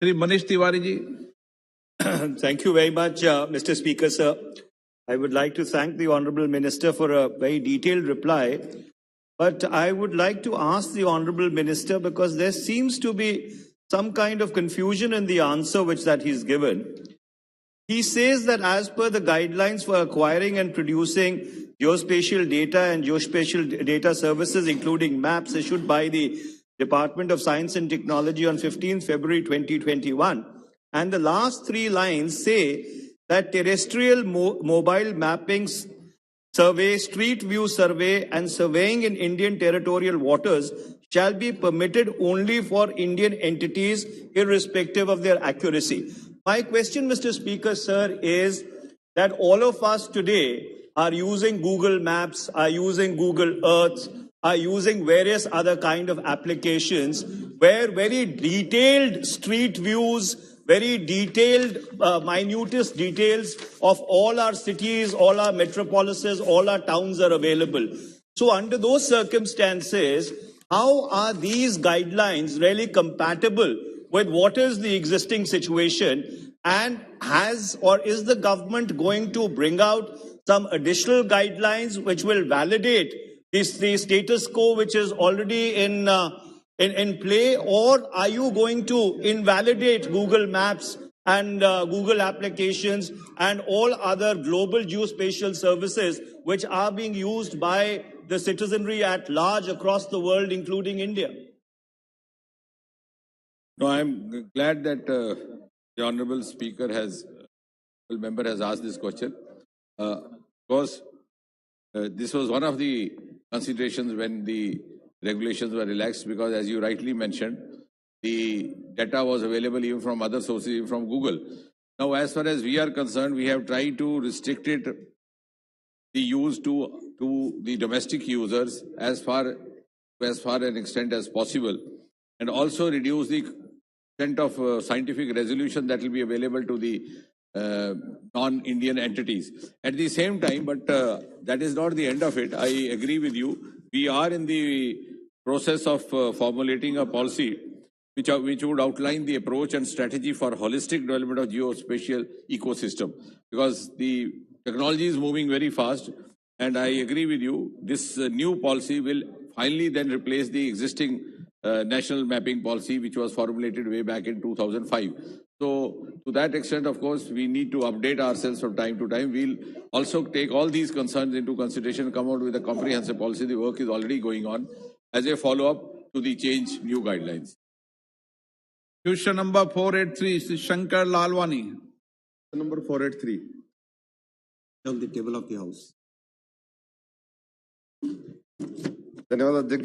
Shri Manish Tewari ji. Thank you very much, Mr. Speaker, sir. I would like to thank the Honourable Minister for a very detailed reply. But I would like to ask the Honourable Minister, because there seems to be some kind of confusion in the answer that he's given. He says that as per the guidelines for acquiring and producing geospatial data and geospatial data services, including maps issued by the Department of Science and Technology on 15 February 2021, and the last three lines say that terrestrial mobile mappings survey, street view survey, and surveying in Indian territorial waters shall be permitted only for Indian entities, irrespective of their accuracy. My question, Mr. Speaker, sir, is that all of us today are using Google Maps, are using Google Earth, are using various other kind of applications where very detailed street views, very detailed, minutest details of all our cities, all our metropolises, all our towns are available. So under those circumstances, how are these guidelines really compatible with what is the existing situation? And is the government going to bring out some additional guidelines which will validate the status quo which is already in play, or are you going to invalidate Google Maps and Google applications and all other global geospatial services which are being used by the citizenry at large across the world, including India? No, I'm glad that the Honourable Speaker member has asked this question, because this was one of the considerations when the regulations were relaxed, because as you rightly mentioned, the data was available even from other sources, even from Google. Now, as far as we are concerned, we have tried to restrict it, the use to the domestic users as far an extent as possible, and also reduce the extent of scientific resolution that will be available to the non-Indian entities. At the same time, but that is not the end of it. I agree with you. We are in the process of formulating a policy which would outline the approach and strategy for holistic development of geospatial ecosystem, because the technology is moving very fast, and I agree with you. This new policy will finally then replace the existing national mapping policy, which was formulated way back in 2005. So to that extent, of course, we need to update ourselves from time to time. We'll also take all these concerns into consideration, come out with a comprehensive policy. The work is already going on as a follow-up to the change new guidelines. Question number 483, Sri Shankar Lalwani. Number 483. On the table of the House. धन्यवाद अध्यक्ष।